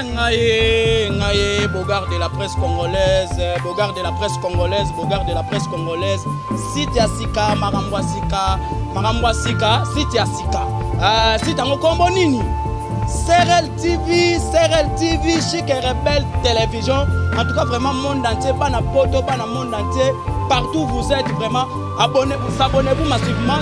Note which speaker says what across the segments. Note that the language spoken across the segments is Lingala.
Speaker 1: Ngaye, Bogard de la presse congolaise, Bogard de la presse congolaise, Bogard de la presse congolaise, Siti Asika, Marambwa Sika, Siti Asika. Siti Angokombo Nini, CRL TV, Chic et Rebelle Télévision. En tout cas, vraiment, monde entier, bana poto, bana monde entier, partout où vous êtes, vraiment, abonnez-vous massivement,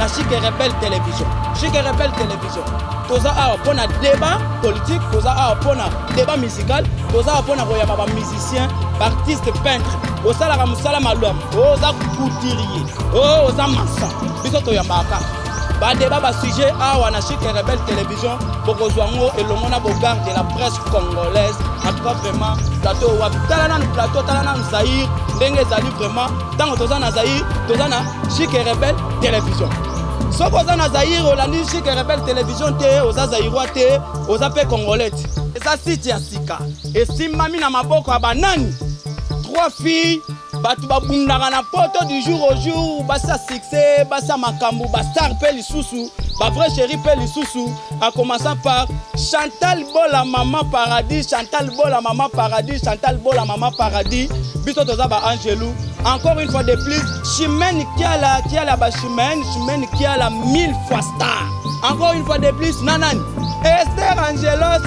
Speaker 1: à Chic et Rebelle Télévision. Chic et Rebelle Télévision. Toza a pour un débat politique, toza a pour un débat musical, toza a pour un musicien, artiste, peintre, osa la musala malum, osa couturier, osa maçon, biso yamaka. Ba débat ba sujet a wana Chic et Rebelle Télévision, Bokozwango et le mona Bogard de la presse congolaise. En tout cas vraiment plateau wa talana Zaïre, ndenge zali vraiment dans toza na Zaïre, toza na Chic et Rebelle Télévision. Si vous avez un Zaïre, vous avez Chic et Rebelle Télévision, vous avez Zaïrois, vous avez Congolais. Et ça, c'est Sika. Et si Mami na maboko a banani, 3 filles, batuba bundara poto du jour au jour, basa succès, basa makambu, bastar peli sousou, ba vrai chéri peli sousou, en commençant par Chantal Bola Maman Paradis, Chantal Bola Maman Paradis, Chantal Bola Maman Paradis, biso toza ba Angelou. Encore une fois de plus, Chimène qui a la Chimène qui a la 1000 fois star. Encore une fois de plus, Nanani. Esther Angelos,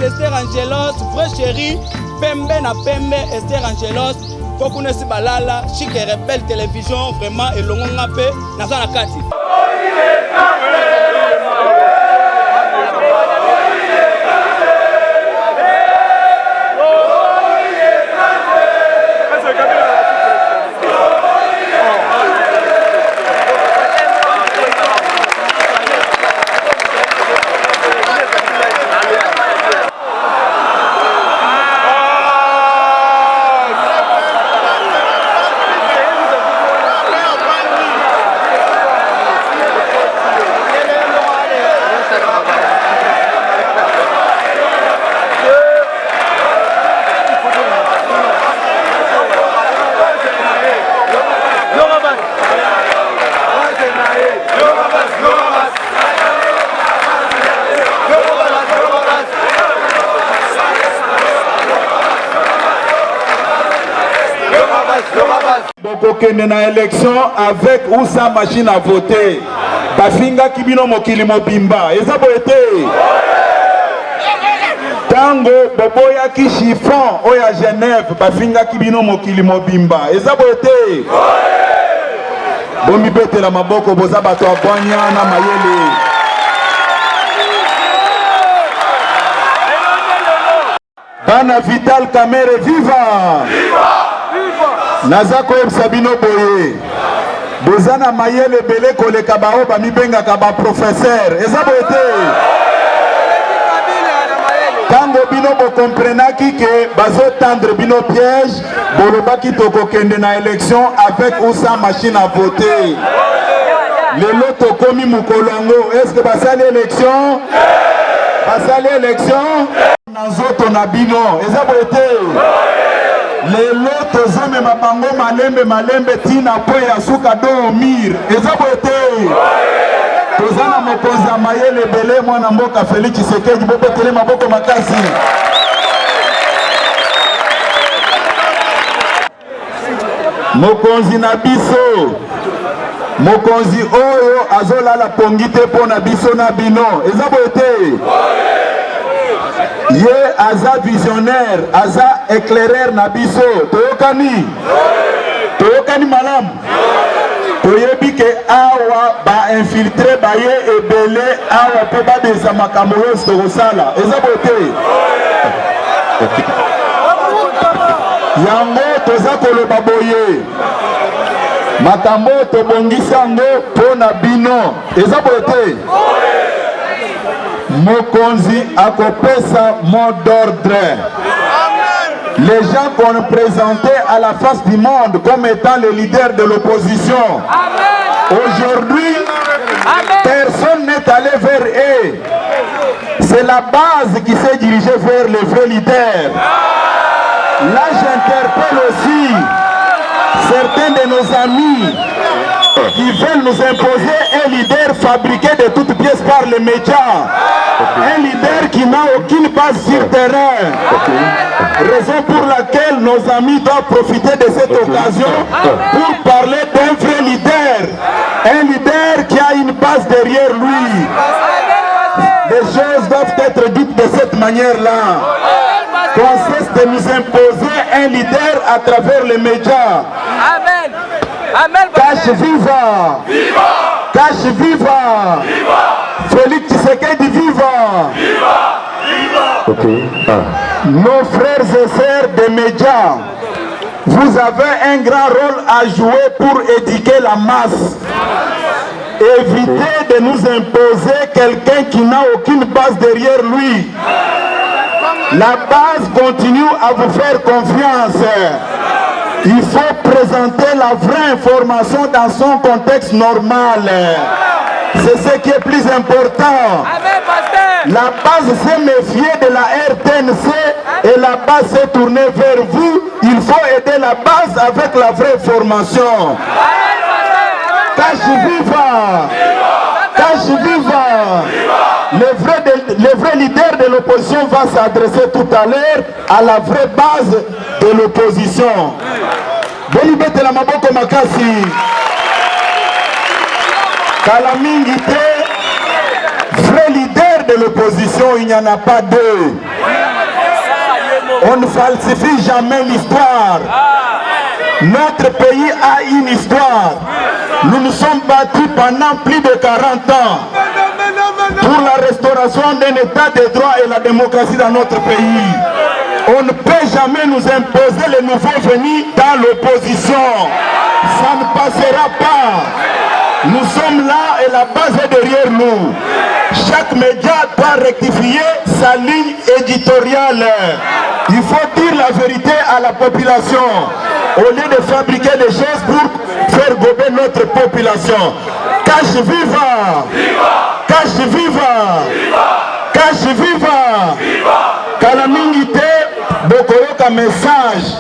Speaker 1: vrai chéri, Pembe na Pembe, Esther Angelos, Kokunesi Balala, Chic et Rebelle Télévision, vraiment, et Longo Ngape, Nazana Kati.
Speaker 2: Bokokende na élection avec ou sans machine à voter. Bafinga kibino mokili mobimba. Eza boete. Tango boboya ki chiffon oya Genève. Bafinga kibino mokili mobimba. Eza boete. Bombi bete la maboko boza bato abwanya na mayele. Bana Vital Kamere viva. Nazako Sabino Boye Bozana Mayele Bele Koleka Bao Bamibenga Kaba professeur Ezaboete Tango Bino Bo comprenaki que Bazo tendre Bino piège Bolobaki Toko Kende na élection avec ou sans machine à voter. Le loto komi Mukolongo. Est-ce que Basali élection? Basali élection? Nazoto Nabino Ezaboete les lots zome mabango malembe tina po ya suka do mir ezaboete tozana mokonza mayele bele mwana mboka Félix Tshisekedi bobetele maboko makasi mokonzi na biso mokonzi oyo azolala pongite po na biso na bino ezaboete Ye aza visionnaire, aza éclaireur nabiso. Toyokani malam. Toyebi ke awa ba infiltré ba ye ebele awa pe ba beza makambo yo sala. Eza bote. Yango toza koloba boye. Makambo tobongisa ngo pona bino. Eza bote. Mokonzi akopesa mot d'ordre. Les gens qu'on présentait à la face du monde comme étant les leaders de l'opposition. Aujourd'hui, personne n'est allé vers eux. C'est la base qui s'est dirigée vers les vrais leaders. Là, j'interpelle aussi certains de nos amis qui veulent nous imposer un leader fabriqué de toutes pièces par les médias. Un leader qui n'a aucune base sur terrain. Raison pour laquelle nos amis doivent profiter de cette occasion pour parler d'un vrai leader. Un leader qui a une base derrière lui. Les choses doivent être dites de cette manière-là. Qu'on cesse de nous imposer un leader à travers les médias.
Speaker 3: Amen. Amen.
Speaker 2: Cache viva.
Speaker 3: Viva.
Speaker 2: Cache viva.
Speaker 3: Viva.
Speaker 2: Félix Tshisekedi viva.
Speaker 3: Viva. Viva.
Speaker 2: Okay. Nos frères et sœurs des médias, vous avez un grand rôle à jouer pour éduquer la masse. Évitez de nous imposer quelqu'un qui n'a aucune base derrière lui. La base continue à vous faire confiance. Il faut présenter la vraie information dans son contexte normal. C'est ce qui est plus important. La base s'est méfiée de la RTNC et la base s'est tournée vers vous. Il faut aider la base avec la vraie formation. Cache viva! Cache viva! Le vrai leader de l'opposition va s'adresser tout à l'heure à la vraie base de l'opposition. Bolibete la maboko makasi. Kalamingite, vrai leader de l'opposition, il n'y en a pas deux. On ne falsifie jamais l'histoire. Notre pays a une histoire. Nous nous sommes battus pendant plus de 40 ans pour la restauration d'un état de droit et la démocratie dans notre pays. On ne peut jamais nous imposer les nouveaux venus dans l'opposition. Ça ne passera pas. Nous sommes là et la base est derrière nous. Chaque média doit rectifier sa ligne éditoriale. Il faut dire la vérité à la population au lieu de fabriquer des choses pour faire gober notre population. Cache viva! Cache viva! Cache viva! Kalamingite, Bokoyoka message.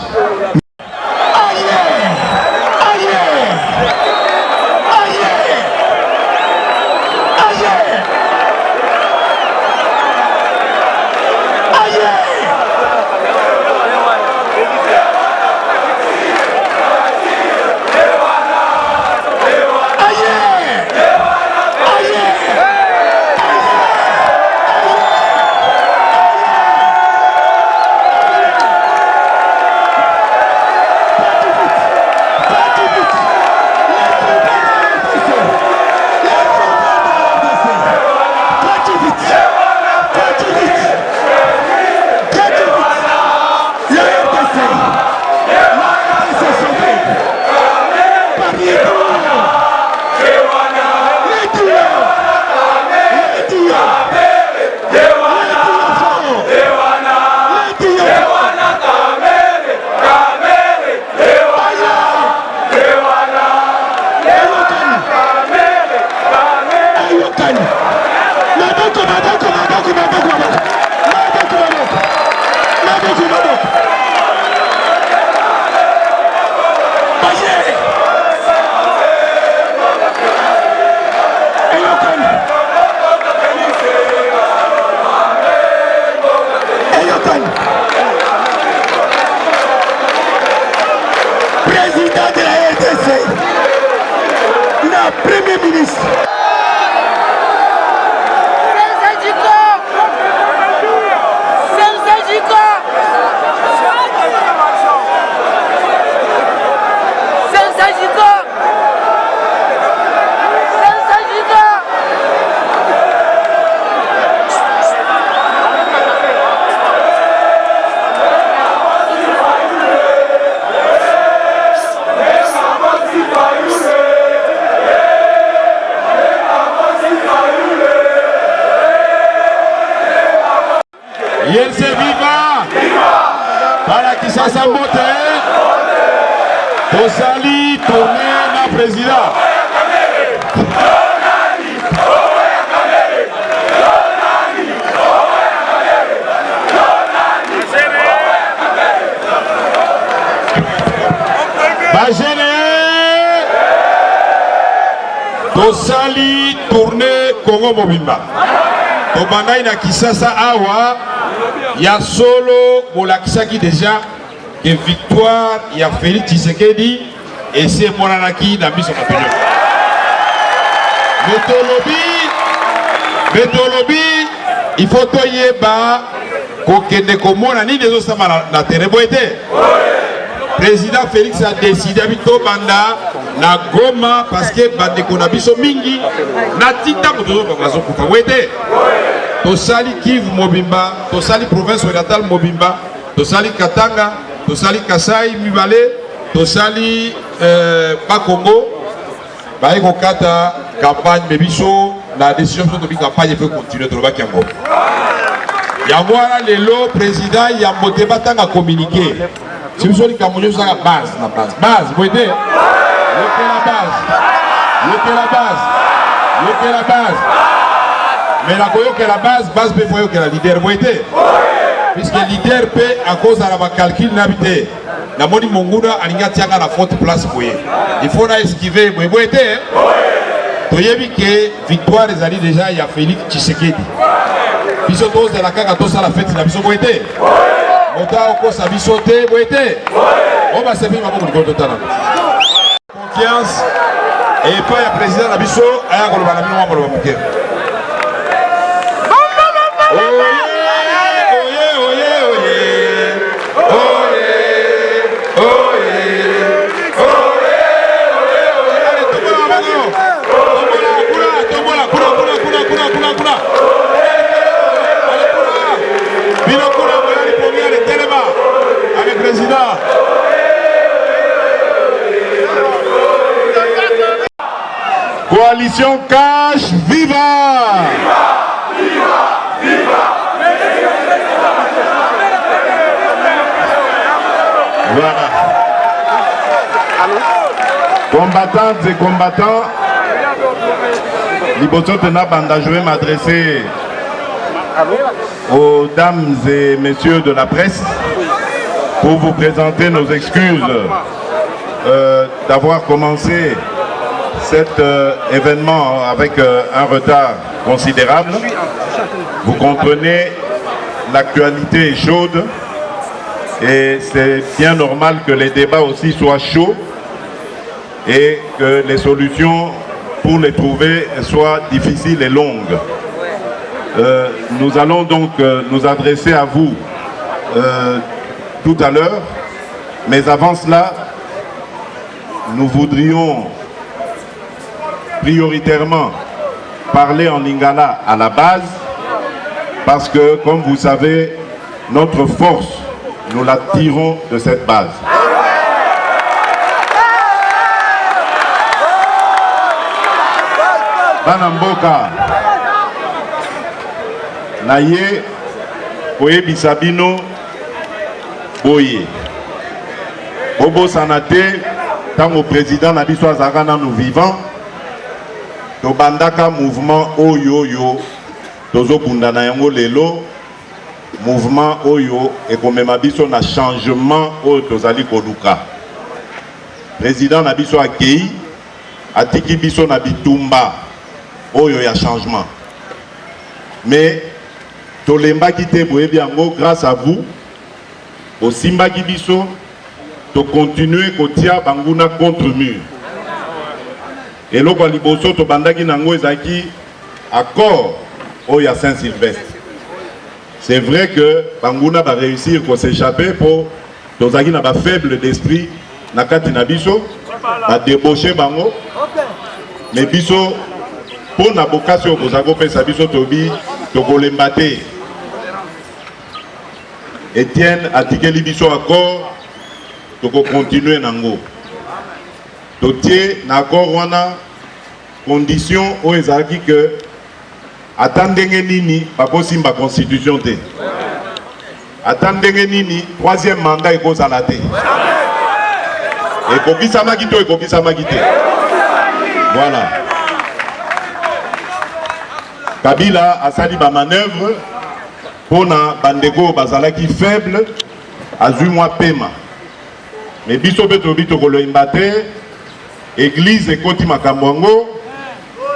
Speaker 2: Président de la RDC, la Premier ministre. Yense viva! Para Kisasa Mote! Tosali tourner na président!
Speaker 4: Bagene tosali tournée Congo Mobimba tobandai na Kisasa awa ya solo bolakisaki déjà que victoire ya Félix Tshisekedi et c'est monanaki na biso mapeno Metolobi il faut toyeba kokende komona ni dezo sama na terrain boete président Félix a décidé abito banda na Goma parce que bandeko na biso mingi na tinta motozo bakazo kufa boete tosali Kivu Mobimba tosali province orientale Mobimba tosali Katanga tosali Kasai Mibale tosali Bakongo baye kokata campagne mebiso la décision de la campagne peut continuer de le bakango yango wana lelo président ya Motema tanga communiquer si vous avez kamonyo ça base na base vous aider la base mais la koyo que la base peut voir que la leader vous aider puisque leader peut à cause de la calcul n'habiter la moni monguna alinga tianga na faute place pour il faut na esquiver vous aider toyebi que victoire ezali déjà ya Félix Tshisekedi biso tous de la kaka tous à la fête na biso boete mota ko sa biso te boete on va se faire beaucoup de content confiance et pas ya président na biso aya ko lobana bino mo lobamuke
Speaker 2: Coalition Cash, viva! Voilà. Combattantes et combattants, Liboso Tena Banda, je vais m'adresser aux dames et messieurs de la presse pour vous présenter nos excuses d'avoir commencé cet événement avec un retard considérable. Vous comprenez, l'actualité est chaude et c'est bien normal que les débats aussi soient chauds et que les solutions pour les trouver soient difficiles et longues. Nous allons donc nous adresser à vous tout à l'heure, mais avant cela, nous voudrions prioritairement parler en lingala à la base parce que, comme vous savez, notre force, nous la tirons de cette base. Banamboka Naye Boye Bisabino Boye Bobo Sanate tant au président Nabiso Azarana nous vivants Tobandaka mouvement Oyo Tozo Bundana Yango Lelo mouvement Oyo et comme Mabiso na changement Oyo Tozali Koduka président Nabiso Akei Atiki Biso Nabitumba Oyo ya changement mais Tolemba Kite Boyebi Yango grâce à vous au Simba Kibiso to continuer Kotia Banguna contre mur et là, Liboso, to bandaki nango ezaki accord au ya Saint-Sylvestre. C'est vrai que Banguna va réussir à s'échapper pour tozaki na ba faible d'esprit na kati na biso ba débaucher bango. Mais biso pour na bokasio bozago pesa biso tobi to kolembate. Etienne atikeli biso accord to continuer nango. Totier n'accord wana condition où ils ont dit que attendez nini pas possible la constitution té. Attendez nini troisième mandat est cause à la té. Et kokisa makito et kokisa makité. Voilà. Kabila a sali ba manœuvre pour na bandego bazala qui faible à 8 mois paiement.
Speaker 4: mais biso beto bito kolo imbate église ekoti makambwango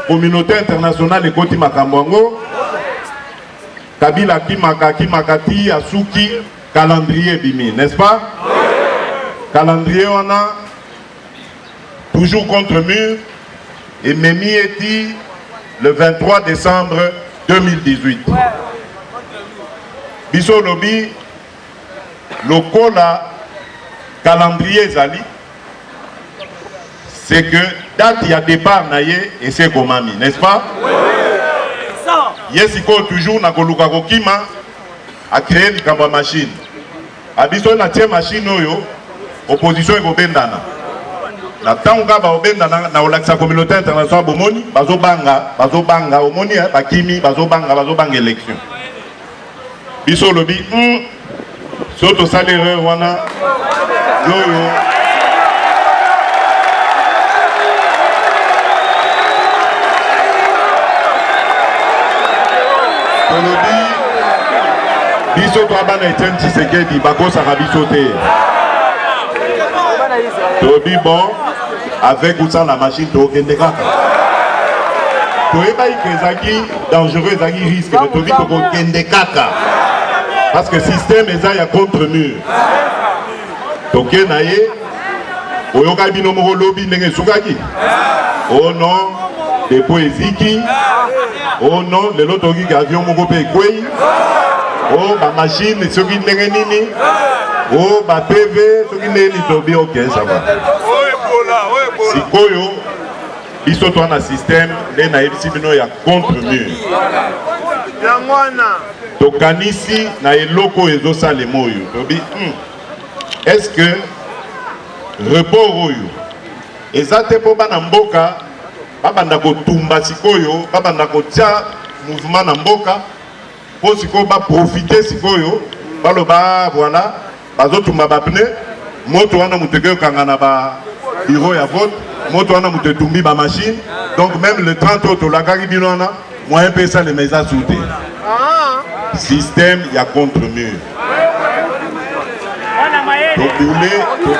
Speaker 4: communauté internationale ekoti makambwango Kabila kimaka ti asuki calendrier bimi, n'est-ce pas? Calendrier on a toujours contre mur et Memi est dit le 23 décembre 2018. Biso lobi lokola calendrier zali, c'est que date il y a départ naie et c'est komami, n'est-ce pas? Yes, il toujours na koluka kokima a créer une machine. Abiso na tie machine oyo opposition ekobendana. Na tanga ba obendana na olakisa communauté internationale bomoni bazobanga omoni bakimi bazobanga élection. Biso lobi soto salere wana yoyo biso to abana Etienne Tshisekedi bakosaka biso te. Tobi bon avec ou sans la machine tokende kaka. Toyeba ikezaki dangereux ezaki risque mais tobi tokende kaka. Parce que système eza ya contre mur. Toke na ye oyoka bino moko lobi ndenge sukaki. Oh non, depo eziki. Oh non, le lot toki avion moko pe kwei. Oh ba machine soki ndenge nini. Oh ba PV soki ndenge ni tobi ok ça va. Sikoyo biso to na système nde na yebisi bino ya contre mur. Tokanisi na eloko ezosala moyo. Tobi est-ce que report oyo ezate po bana mboka babanda kotumba sikoyo babanda kotia mouvement na mboka po sikoyo ba profiter sikoyo baloba voilà bazotumba ba pneu moto wana muteke kanga na ba bureau ya vote moto wana mutetumbi ba machine donc même le 30 autres la kaki binona moyen pesa les maisons soudées système ya contre mur to boulé to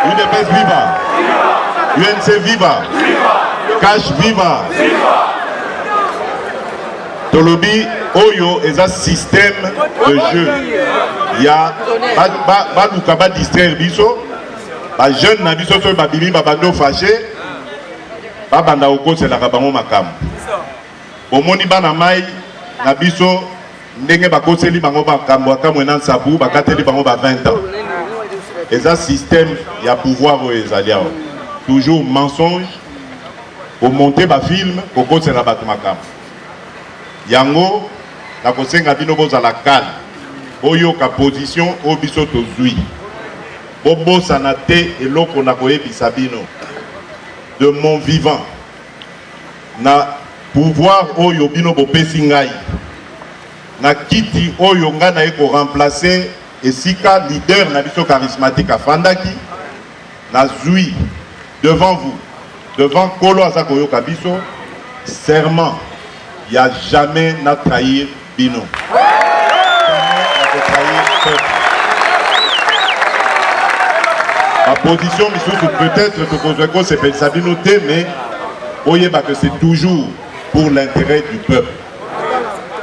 Speaker 4: UDPS viva, UNC viva, Cash viva. Tolobi Oyo est un système de jeu. Il y a ba distraire biso, ba jeune na biso so ba bimi ba bando fâché, ba banda oko c'est la kabango makam. Omoni bana mai na biso ndenge ba koseli bango ba kambo akamwe na sabu ba kateli bango ba 20 ans. Et un système, il y a pouvoir aux alliés. Toujours mensonge, pour monter ma film, pour que c'est la batmakam. Yango, la conseille bino boza la calme. Oyo ka position, obiso to zui. Bobo sanate et l'oko na koye bisabino. De mon vivant. Na pouvoir oyo bino bo pesingai. Na kiti oyo nga na eko remplacer. Et si ka leader na biso charismatique à Fandaki, na zui devant vous, devant Kolo Azakoyo Kabiso, serment, il n'y a jamais na trahir Bino. Ma position, peut-être que c'est Pensabinoté, mais voyez que c'est toujours pour l'intérêt du peuple.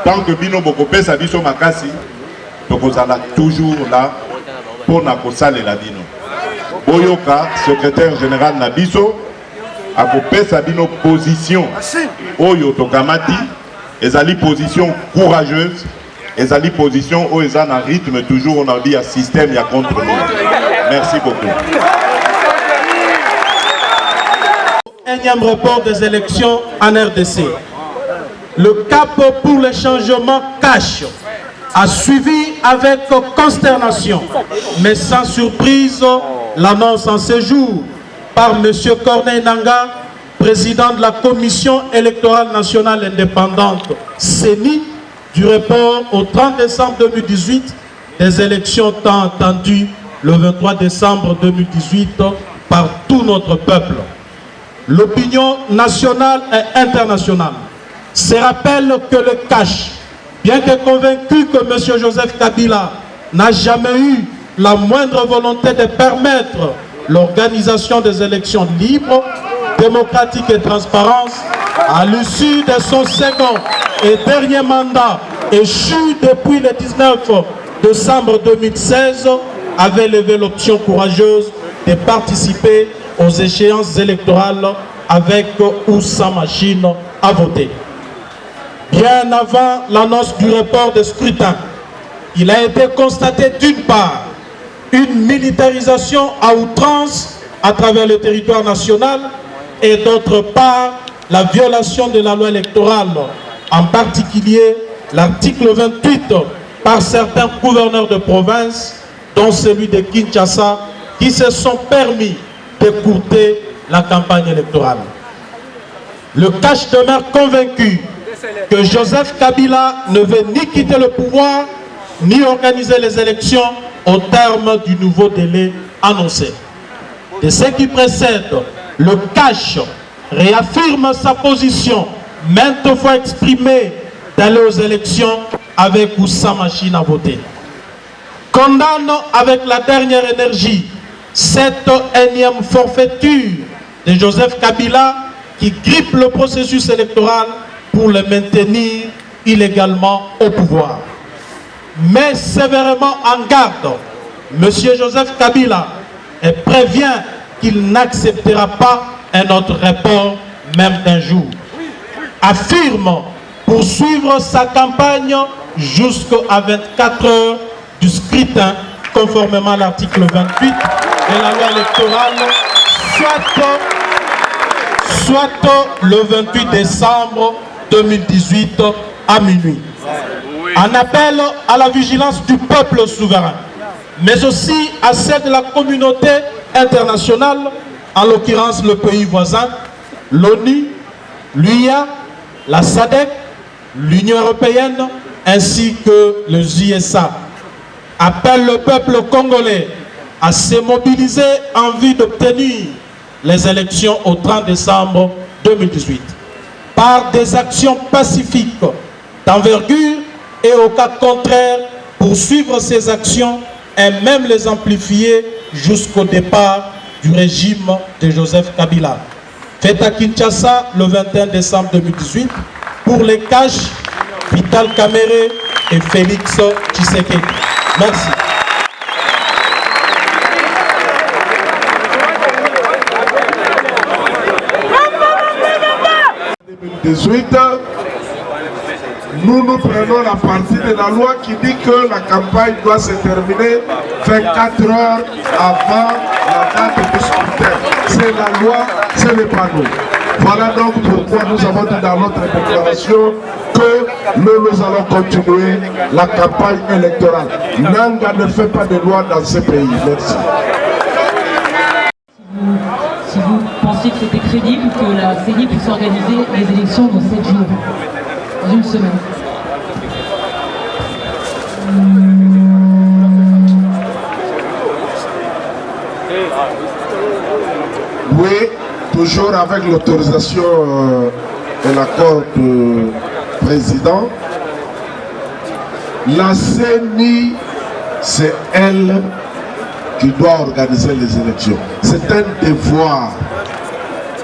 Speaker 4: Tant que Bino Bokopé Sabiso Makasi, donc on sera toujours là pour nakosale la bino. Boyoka, secrétaire général Nabiso, a coupé sa bino position. Oyo Tokamati, ezali position courageuse, ezali position où ils ont un rythme toujours on a dit à système et à contre nous. Merci beaucoup.
Speaker 5: Énième report des élections en RDC. Le cap pour le changement cash a suivi avec consternation, mais sans surprise, l'annonce en séjour par M. Corneille Nangaa, président de la Commission électorale nationale indépendante, CENI, du report au 30 décembre 2018 des élections tant attendues le 23 décembre 2018 par tout notre peuple. L'opinion nationale et internationale se rappelle que le cash Bien que convaincu que M. Joseph Kabila n'a jamais eu la moindre volonté de permettre l'organisation des élections libres, démocratiques et transparentes, à l'issue de son second et dernier mandat, échu depuis le 19 décembre 2016, avait levé l'option courageuse de participer aux échéances électorales avec ou sans machine à voter. Bien avant l'annonce du report des scrutins, il a été constaté d'une part une militarisation à outrance à travers le territoire national et d'autre part la violation de la loi électorale, en particulier l'article 28 par certains gouverneurs de province, dont celui de Kinshasa, qui se sont permis d'écourter la campagne électorale. Le cache demeure convaincu que Joseph Kabila ne veut ni quitter le pouvoir, ni organiser les élections au terme du nouveau délai annoncé. De ce qui précède, le cache réaffirme sa position, maintes fois exprimée, d'aller aux élections avec ou sans machine à voter. Condamne avec la dernière énergie cette énième forfaiture de Joseph Kabila qui grippe le processus électoral pour le maintenir illégalement au pouvoir. Mais sévèrement en garde, M. Joseph Kabila et prévient qu'il n'acceptera pas un autre report, même d'un jour. Affirme poursuivre sa campagne jusqu'à 24 heures du scrutin, conformément à l'article 28 de la loi électorale, soit le 28 décembre 2018 à minuit. En appel à la vigilance du peuple souverain, mais aussi à celle de la communauté internationale, en l'occurrence le pays voisin, l'ONU, l'UIA, la SADC, l'Union européenne, ainsi que les USA. Appelle le peuple congolais à se mobiliser en vue d'obtenir les élections au 30 décembre 2018 par des actions pacifiques d'envergure et au cas contraire poursuivre ces actions et même les amplifier jusqu'au départ du régime de Joseph Kabila. Fait à Kinshasa le 21 décembre 2018 pour les caches Vital Kamerhe et Félix Tshisekedi. Merci.
Speaker 6: Nous prenons la partie de la loi qui dit que la campagne doit se terminer 24 heures avant la date du scrutin. C'est la loi, ce n'est pas nous. Voilà donc pourquoi nous avons dit dans notre déclaration que nous allons continuer la campagne électorale. Nanga ne fait pas de loi dans ce pays. Merci.
Speaker 7: Si vous pensez que c'était crédible que la CENI puisse organiser les élections dans 7 jours, dans une semaine.
Speaker 6: Oui, toujours avec l'autorisation et l'accord du président. La CENI, c'est elle qui doit organiser les élections. C'est un devoir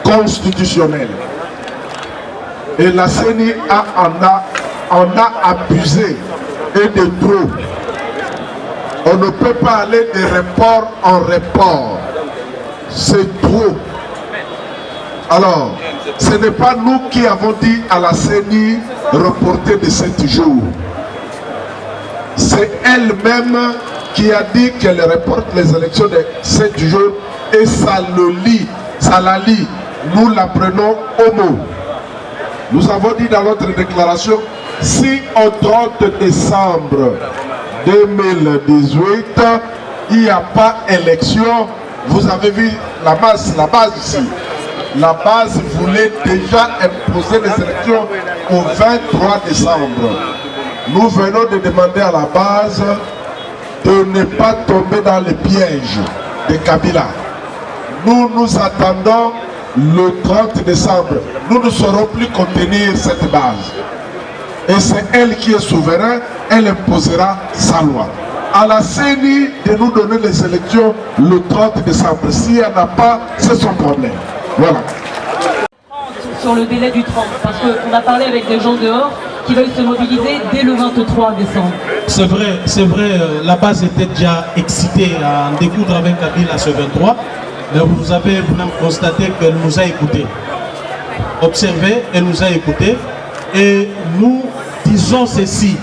Speaker 6: constitutionnel. Et la CENI en a abusé et de trop. On ne peut pas aller de report en report. C'est trop. Alors, ce n'est pas nous qui avons dit à la CENI reporter de 7 jours. C'est elle-même qui a dit qu'elle reporte les élections de 7 jours et ça la lie. Nous la prenons au mot. Nous avons dit dans notre déclaration, si au 30 décembre 2018, il n'y a pas élection, vous avez vu la base ici. La base voulait déjà imposer les élections au 23 décembre. Nous venons de demander à la base de ne pas tomber dans le piège de Kabila. Nous attendons le 30 décembre. Nous ne saurons plus contenir cette base. et c'est elle qui est souveraine, elle imposera sa loi. À la CENI de nous donner les élections le 30 décembre. Si elle n'a pas, c'est son problème. Voilà.
Speaker 7: Sur le délai du 30, parce qu'on a parlé avec des gens dehors qui veulent se mobiliser dès le 23 décembre.
Speaker 5: C'est vrai, la base était déjà excitée à en découdre avec Kabila ce 23, mais vous avez vous-même constaté qu'elle nous a écoutés. Observez, elle nous a écoutés, et nous disons ceci,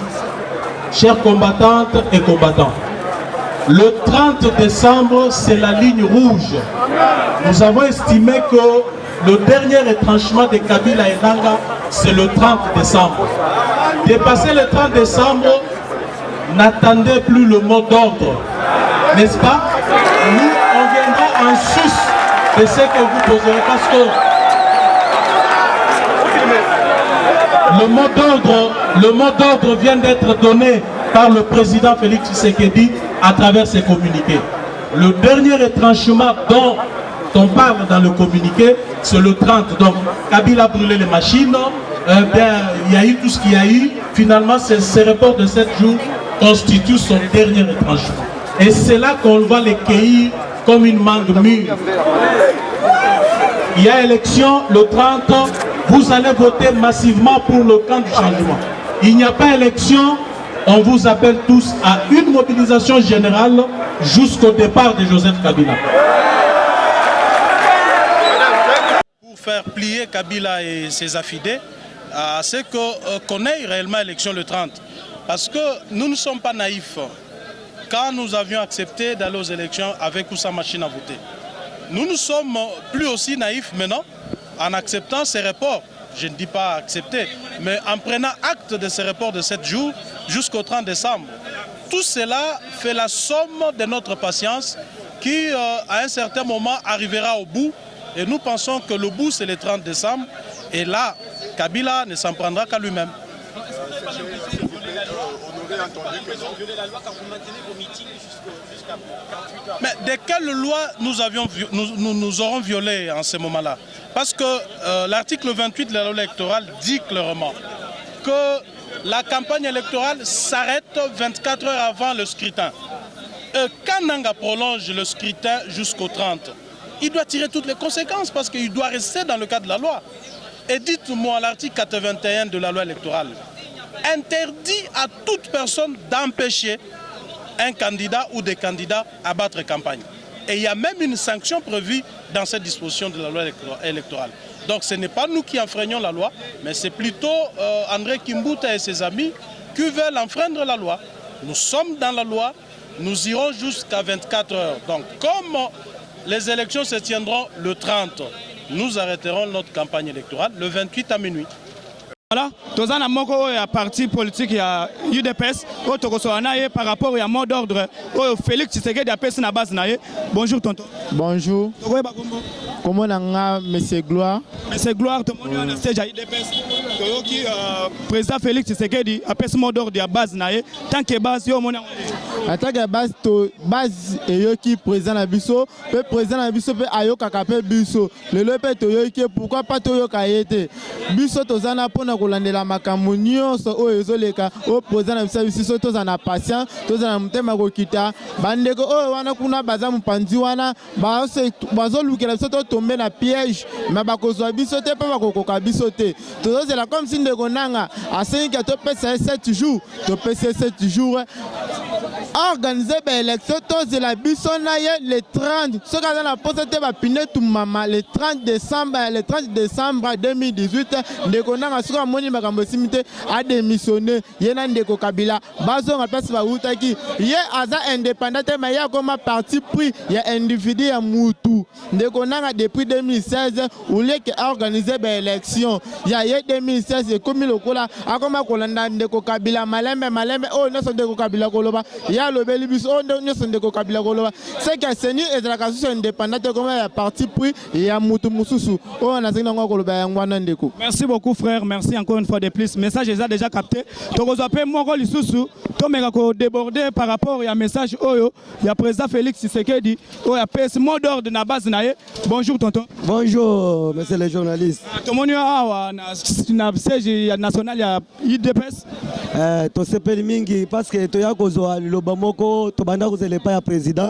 Speaker 5: chères combattantes et combattants, le 30 décembre, c'est la ligne rouge. Nous avons estimé que le dernier retranchement de Kabila et Nanga, c'est le 30 décembre. Dépasser le 30 décembre, n'attendez plus le mot d'ordre. N'est-ce pas? Nous, on viendra en sus de ce que vous poserez, parce que le mot d'ordre vient d'être donné par le président Félix Tshisekedi à travers ses communiqués. Le dernier retranchement dont on parle dans le communiqué, c'est le 30. Donc, Kabila a brûlé les machines, il y a eu tout ce qu'il y a eu. Finalement, ce report de 7 jours constitue son dernier retranchement. Et c'est là qu'on va les cueillir comme une mangue mûre. Il y a élection le 30, vous allez voter massivement pour le camp du changement. Il n'y a pas élection, on vous appelle tous à une mobilisation générale jusqu'au départ de Joseph Kabila.
Speaker 8: Pour faire plier Kabila et ses affidés, c'est qu'on ait réellement élection le 30. Parce que nous ne sommes pas naïfs. Quand nous avions accepté d'aller aux élections avec ou sans machine à voter, nous ne sommes plus aussi naïfs maintenant en acceptant ces reports. Je ne dis pas accepter, mais en prenant acte de ces reports de 7 jours jusqu'au 30 décembre. Tout cela fait la somme de notre patience qui, à un certain moment, arrivera au bout. Et nous pensons que le bout, c'est le 30 décembre. Et là, Kabila ne s'en prendra qu'à lui-même. Mais de quelle loi nous aurons violé en ce moment-là? Parce que l'article 28 de la loi électorale dit clairement que la campagne électorale s'arrête 24 heures avant le scrutin. Quand Nanga prolonge le scrutin jusqu'au 30, il doit tirer toutes les conséquences parce qu'il doit rester dans le cadre de la loi. Et dites-moi, l'article 81 de la loi électorale interdit à toute personne d'empêcher un candidat ou des candidats à battre campagne. Et il y a même une sanction prévue dans cette disposition de la loi électorale. Donc ce n'est pas nous qui enfreignons la loi, mais c'est plutôt André Kimbuta et ses amis qui veulent enfreindre la loi. Nous sommes dans la loi, nous irons jusqu'à 24 heures. Donc comme les élections se tiendront le 30, nous arrêterons notre campagne électorale le 28 à minuit.
Speaker 1: Voilà, tous en amont à parti politique, il y a UDPS, par rapport à mot d'ordre, Félix Tshisekedi a passé la base. Bonjour tonton.
Speaker 9: Bonjour. Comment on a Monsieur Gloire?
Speaker 1: Monsieur Gloire, tout le monde est à UDPS. Président Félix Tshisekedi a passé mot d'ordre à base. Tant que base, il y a
Speaker 9: en tant que base et qui président la biso, peut président la biso peut ayo kakape biso. Le lope toyo qui pourquoi pas toyo kayete. Biso tozana pona kolandela makambo nyonso oyo ezoleka o président na biso tozana patient, tozana mutema kokita. Bandeko oyo wana kuna baza mupanzi wana bazolukela biso to tomber na piège, mais bakozwa biso te pa bakokoka biso te. Tozozela comme si ndeko nanga a 5 to pesa 7 jours, to pesa 7 jours. Organiser l'élection de la Bissonaye le 30. Ce qu'on a posé va piner tout maman le 30 décembre 2018. Ndeko nanga suka moni makambo simité a démissionné. Yena ndeko Kabila. Bazo on place ba utaki. Ye aza indépendant mais ya comme parti pris ya individu ya mutu. Ndeko nanga depuis 2016 ou lieu que organiser l'élection. Ya ye 2016 comme lokola akoma kolanda ndeko Kabila malembe oh non ndeko Kabila koloba. ya lobeli biso on nyonso ndeko Kabila koloba c'est que seni ezalaka susu indépendante comme ya parti pris ya mutu mususu on a zinga koloba ya ngwana ndeko.
Speaker 1: Merci beaucoup frère, merci encore une fois de plus. Message est déjà capté. Tokozapé moko lisusu tomeka ko déborder par rapport à message oyo ya président Félix Tshisekedi oyo PS mot d'ordre na base naye. Bonjour tonton.
Speaker 10: Bonjour monsieur les journalistes.
Speaker 1: Tomoni awa na siège national ya IDPS.
Speaker 10: To sepeli mingi parce que toya kozwa loba moko to banda kozele pa ya président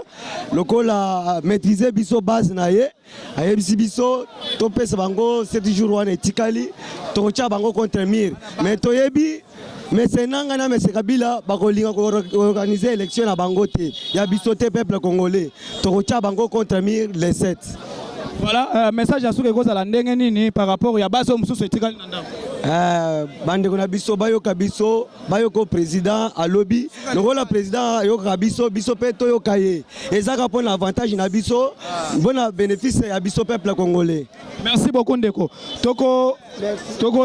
Speaker 10: lokola maîtriser biso base naye ayebisi biso to pesa bango 7 jours wana etikali to tia bango contre mur mais toyebi mais c'est nanga na monsieur Kabila bakolinga ko organiser élection na bango te ya biso te peuple congolais to tia bango contre mur les 7.
Speaker 1: Voilà, message à ceux qui la ndenge nini par rapport ya base mususu etikali na ndako.
Speaker 10: Bandeko na biso bayoka biso bayoko président alobi lokola président ayoka biso biso pe toyoka ye ezaka pour l'avantage na biso bona bénéfice ya biso peuple congolais.
Speaker 1: Merci beaucoup ndeko. Toko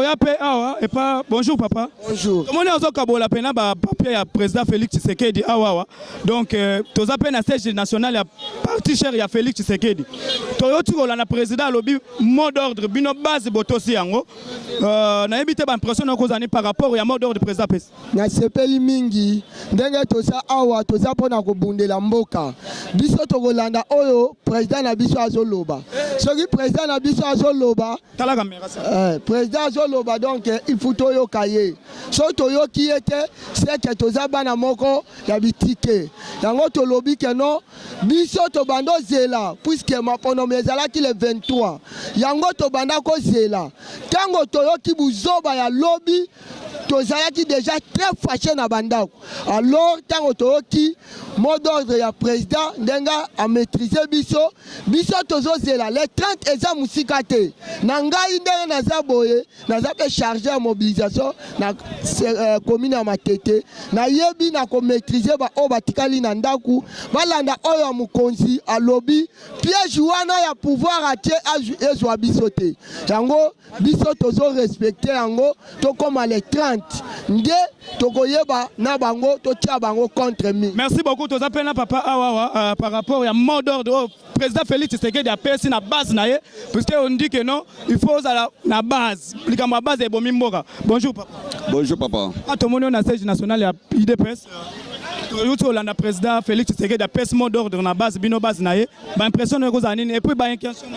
Speaker 1: ya pe awa et pas bonjour papa.
Speaker 10: Bonjour.
Speaker 1: Comment on a kabola pena ba papier ya président Félix Tshisekedi awa. Donc toza pe na siège national ya parti cher ya Félix Tshisekedi. Toyoti ko la président alobi mot d'ordre bino base botosi yango. Na ebité ba impression na kozani par rapport ya mot d'ordre président PS.
Speaker 11: Na sepeli mingi ndenge toza awa toza pona ko bundela mboka. Biso tokolanda oyo président na biso azoloba. Soki président na biso azoloba
Speaker 1: tala caméra ça.
Speaker 11: Président azoloba donc il faut toyoka ye. So toyoki ete c'est que toza bana moko ya bitike. Yango tolobi ke non biso to bando zela puisque mapono mezala ki le 23. Yango to banda ko zela. Tango toyoki buzoba ya lobby tozalaki déjà très fâché na bandako. Alors tango toyoki mot d'ordre ya président ndenga a maîtriser biso tozo zela le 30 eza musika te. Na ngai ndenge naza boye naza pe chargé en mobilisation na commune ya Matete na yebi na ko maîtriser ba o batikali na ndaku balanda oyo mukonzi alobi piège wana ya pouvoir atie ezwa biso te. Yango biso tozo respecter yango to comme les 30 nde tokoyeba na bango to tia bango contre mi.
Speaker 1: Merci beaucoup toza pena papa awa par rapport à mot d'ordre au président Félix Tshisekedi a persi na base naye puisque on dit que non il faut à la base likama base e bomi mboka. Bonjour papa.
Speaker 12: Bonjour papa.
Speaker 1: Atomoni na siège national ya IDPS. Le président Félix Tshisekedi a persi mot d'ordre na base bino base naye ba impression na kozani et puis ba inquiétude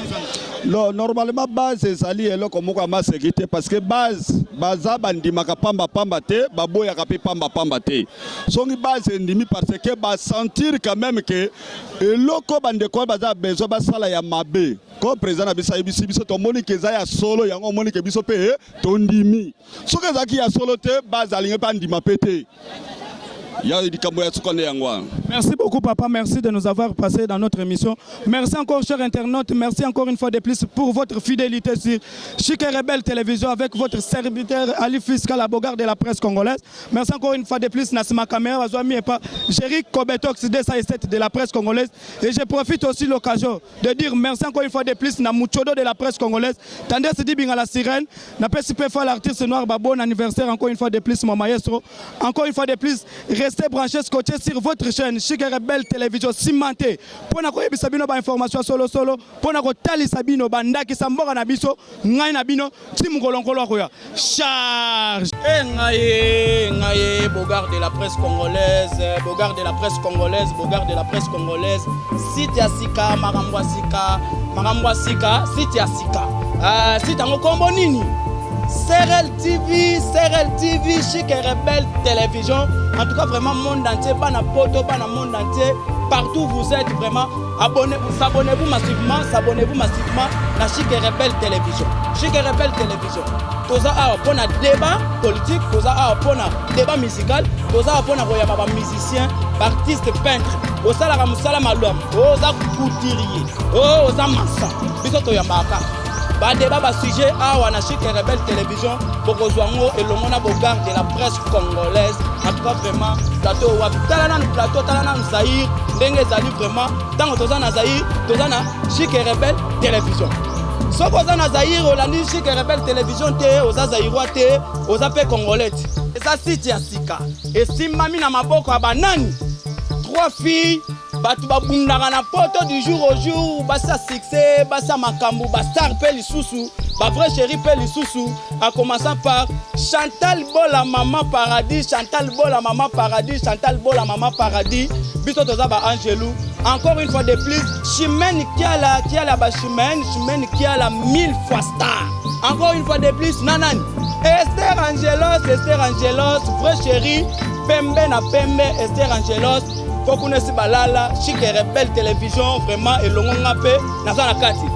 Speaker 12: non normalement base ezali eloko moko ma sécurité parce que base baza bandimaka pamba te baboyaka pe pamba te songi base ndimi parce que ba sentir quand même que eloko bandeko baza besoin basala ya mabe ko président na bisa biso to moni ke za ya solo yango moni ke biso pe to ndimi soki ezaki ya solo te base alinga pa ndima pete.
Speaker 1: Merci beaucoup papa, merci de nous avoir passé dans notre émission. Merci encore chers internautes, merci encore une fois de plus pour votre fidélité sur Chic et Rebelle Télévision avec votre serviteur Ali Fiscal, abogar de la presse congolaise. Merci encore une fois de plus Nassima Kamera, Azwami et pas Jéric Kobetox de la presse congolaise. Et je profite aussi de l'occasion de dire merci encore une fois de plus na Muchodo de la presse congolaise. Tandis Sidi Binga la sirène, na PCP l'artiste noir, bon anniversaire encore une fois de plus mon maestro. Encore une fois de plus, restez branchés, scotchés sur votre chaîne Chic et Rebelle Télévision cimentée. Pour na koyebi sabino ba information solo pour na ko tali sabino bandaki sambora na biso ngai na bino timu kolongolo koya. Charge. Ngaye bogar de la presse congolaise, bogar de la presse congolaise, bogar de la presse congolaise. Site ya sika marambwa sika, site ya sika. Site ngo kombo nini? CRL TV, Chic et Rebelle Télévision. En tout cas, vraiment, monde entier, bana poto, bana monde entier, partout où vous êtes, vraiment, abonnez-vous massivement à Chic et Rebelle Télévision. Chic et Rebelle Télévision. Toza a pour un débat politique, toza a pour un débat musical, toza a pour un musicien, artiste, peintre, toza la musala malouam, toza couturier, toza maçon, biso yambaka. Ba débat ba sujet awa na Chic et Rebelle Télévision bokozwango et le monde bogar de la presse congolaise. En tout cas vraiment plateau wa talana Zaïre ndenge zali vraiment tant toza na Zaïre toza na Chic et Rebelle Télévision. So koza na Zaïre olandi Chic et Rebelle Télévision te oza Zaïrois te oza pe congolais. Eza site ya sika. Et simami na maboko ya banani 3 filles bato babundaka na poto du jour au jour basa succès basa makambo bastar pe lisusu vrai chéri pe lisusu en commençant par Chantal Bola Maman Paradis, Chantal Bola Maman Paradis, Chantal Bola Maman Paradis, biso toza ba Angelou. Encore une fois de plus, Chimène qui a la Chimène qui a la 1000 fois star. Encore une fois de plus, Nanani. Esther Angelos, vrai chéri, Pembe na Pembe, Esther Angelos. Faut qu'on ait balala, chic et rebelle télévision, vraiment, et l'on a fait, dans la carte.